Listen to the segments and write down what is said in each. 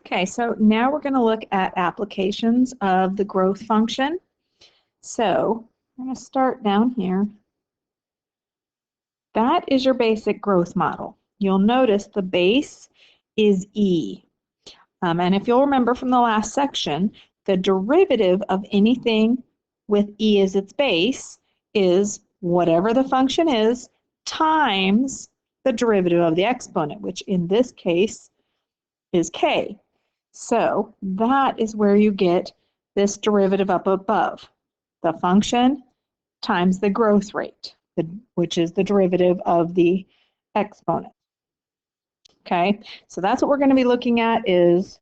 Okay, so now we're going to look at applications of the growth function. So I'm going to start down here. That is your basic growth model. You'll notice the base is E. And if you'll remember from the last section, the derivative of anything with E as its base is whatever the function is times the derivative of the exponent, which in this case is K. So that is where you get this derivative up above, the function times the growth rate, which is the derivative of the exponent. Okay, so that's what we're going to be looking at is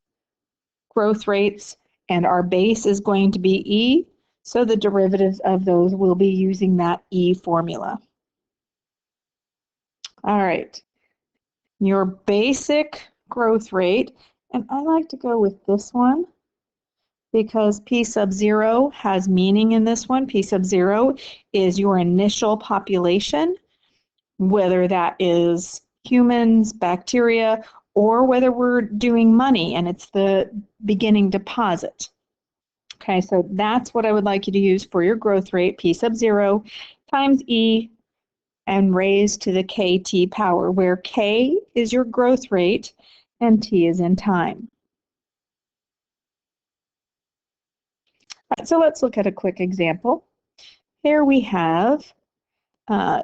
growth rates, and our base is going to be E, so the derivatives of those will be using that E formula. All right, your basic growth rate, and I like to go with this one because P sub 0 has meaning in this one. P sub 0 is your initial population, whether that is humans, bacteria, or whether we're doing money and it's the beginning deposit. Okay, so that's what I would like you to use for your growth rate, P sub 0 times E and raised to the KT power, where K is your growth rate and T is in time. All right, so let's look at a quick example. Here we have an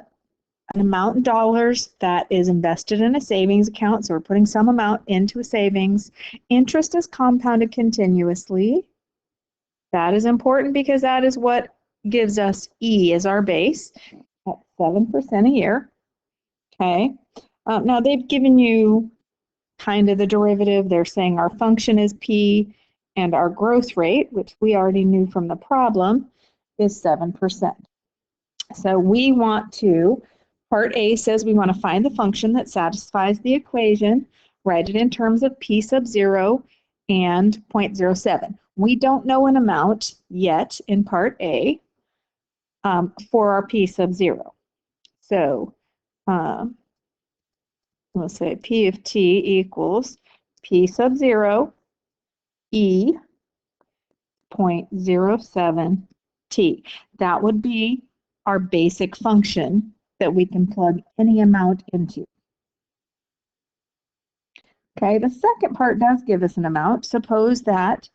amount in dollars that is invested in a savings account, so we're putting some amount into a savings. Interest is compounded continuously. That is important because that is what gives us E as our base at 7% a year. Okay. Now they've given you kind of the derivative. They're saying our function is P and our growth rate, which we already knew from the problem, is 7%. So we want to, part A says we want to find the function that satisfies the equation, write it in terms of P sub 0 and 0.07. We don't know an amount yet in part A for our P sub 0. So let's say P of T equals P sub 0 E 0.07 T. That would be our basic function that we can plug any amount into. Okay, the second part does give us an amount. Suppose that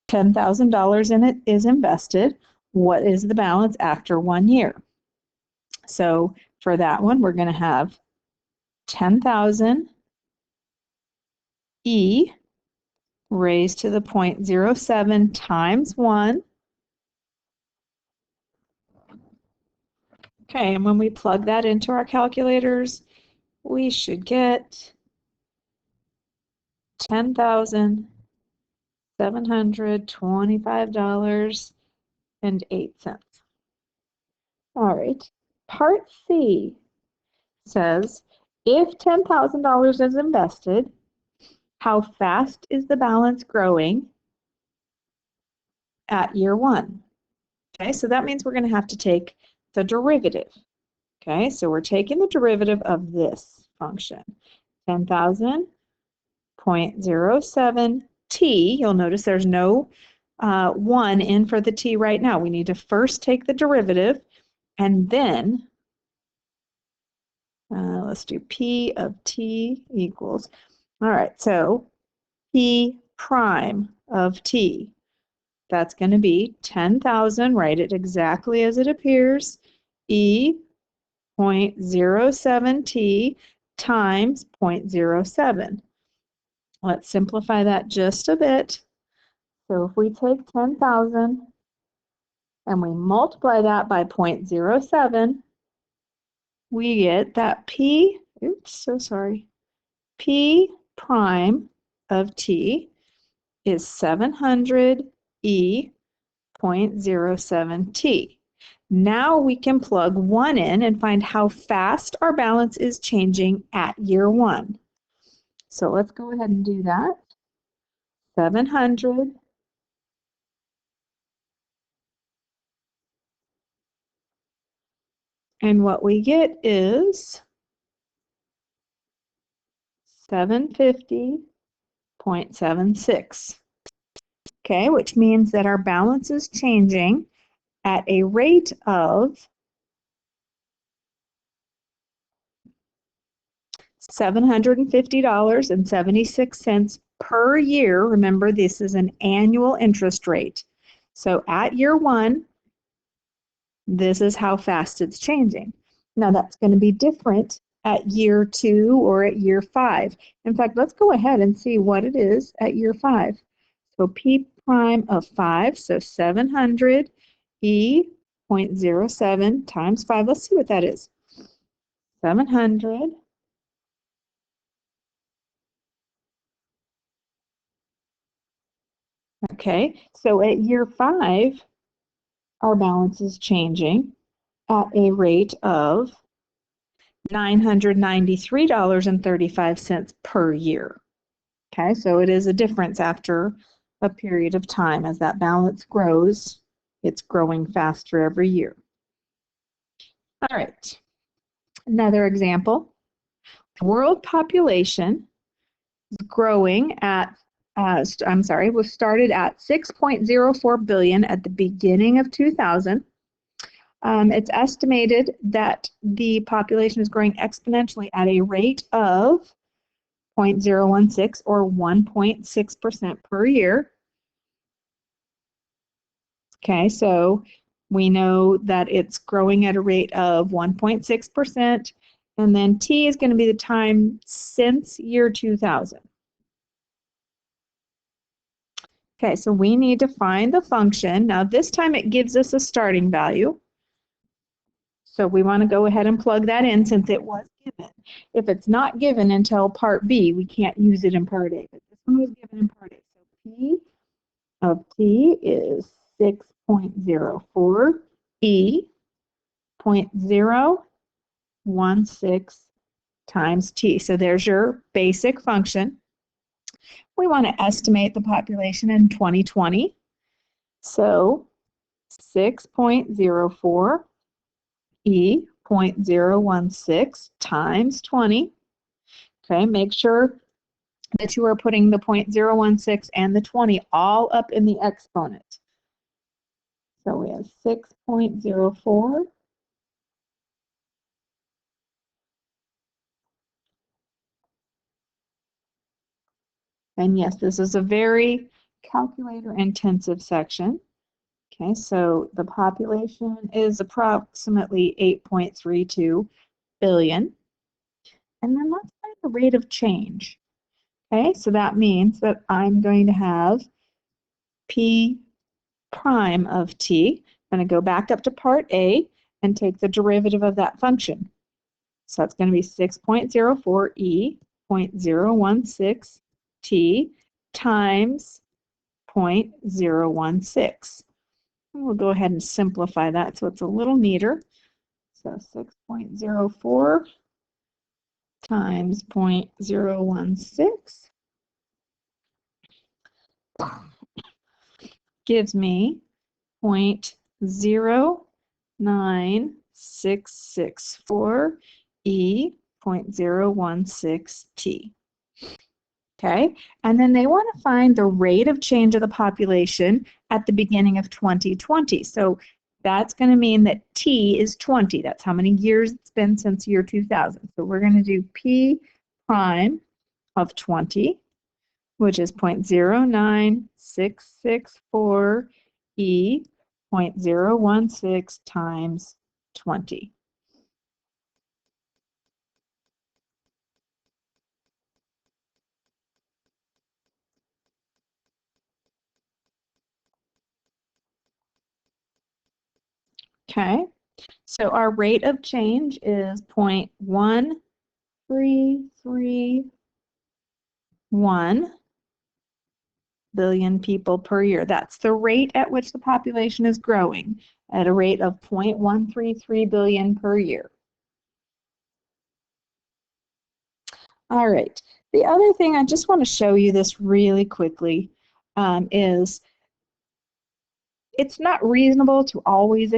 $10,000 in it is invested. What is the balance after 1 year? So for that one, we're going to have 10,000 E raised to the 0.07 times 1. Okay, and when we plug that into our calculators, we should get $10,725.08. All right, part C says, if $10,000 is invested, how fast is the balance growing at year 1? Okay, so that means we're going to have to take the derivative. Okay, so we're taking the derivative of this function, 10,000 0.07 t. You'll notice there's no 1 in for the t right now. We need to first take the derivative and then let's do p of t equals, all right, so p prime of t. That's going to be 10,000, write it exactly as it appears, E 0.07 t times 0.07. Let's simplify that just a bit. So if we take 10,000 and we multiply that by 0.07, we get that P prime of t is 700 E 0.07 t. Now we can plug 1 in and find how fast our balance is changing at year 1. So let's go ahead and do that. 700 and what we get is 750 0.76. Okay, which means that our balance is changing at a rate of $750.76 per year. Remember, this is an annual interest rate. So at year one, this is how fast it's changing. Now that's going to be different at year 2 or at year 5. In fact, let's go ahead and see what it is at year 5. So P prime of 5, so 700 E 0.07 times 5. Let's see what that is. 700 Okay, so at year 5, our balance is changing at a rate of $993.35 per year. Okay, so it is a difference after a period of time. As that balance grows, it's growing faster every year. All right, another example. World population is growing at, was started at 6.04 billion at the beginning of 2000. It's estimated that the population is growing exponentially at a rate of 0.016 or 1.6% per year. Okay, so we know that it's growing at a rate of 1.6%, and then T is going to be the time since year 2000. Okay, so we need to find the function. Now this time it gives us a starting value. So we want to go ahead and plug that in since it was given. If it's not given until part B, we can't use it in part A. But this one was given in part A. So P of T is 6.04 E 0.016 times T. So there's your basic function. We want to estimate the population in 2020. So 6.04 E 0.016 times 20. Okay, make sure that you are putting the 0.016 and the 20 all up in the exponent. So we have 6.04 and yes, this is a very calculator intensive section. Okay, so the population is approximately 8.32 billion. And then let's find the rate of change. Okay, so that means that I'm going to have P prime of T. I'm going to go back up to part A and take the derivative of that function. So that's going to be 6.04 E 0.016 T times 0.016. We'll go ahead and simplify that so it's a little neater. So 6.04 times 0.016 gives me 0.09664 E 0.016 T. Okay, and then they want to find the rate of change of the population at the beginning of 2020. So that's going to mean that T is 20. That's how many years it's been since year 2000. So we're going to do P prime of 20, which is 0.09664 E 0.016 times 20. Okay, so our rate of change is 0.1331 billion people per year. That's the rate at which the population is growing, at a rate of 0.133 billion per year. All right, the other thing I just want to show you this really quickly is it's not reasonable to always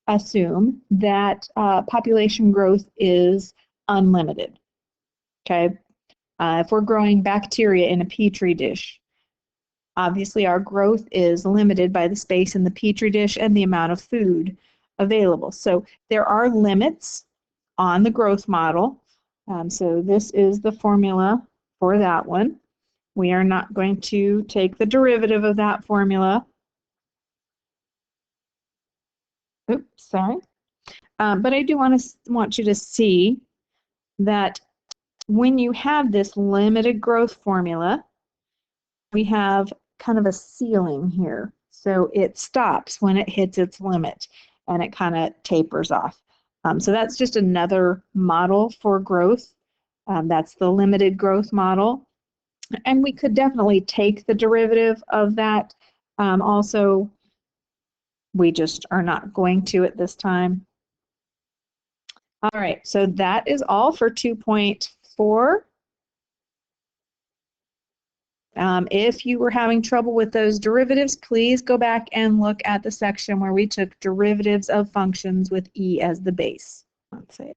assume that population growth is unlimited. Okay, If we're growing bacteria in a petri dish, obviously our growth is limited by the space in the petri dish and the amount of food available. So there are limits on the growth model. So this is the formula for that one. We are not going to take the derivative of that formula. Oops, sorry. But I do want you to see that when you have this limited growth formula, we have kind of a ceiling here. So it stops when it hits its limit and it kind of tapers off. So that's just another model for growth. That's the limited growth model. And we could definitely take the derivative of that. Also, we just are not going to at this time. All right, so that is all for 2.4. If you were having trouble with those derivatives, please go back and look at the section where we took derivatives of functions with e as the base. Let's see.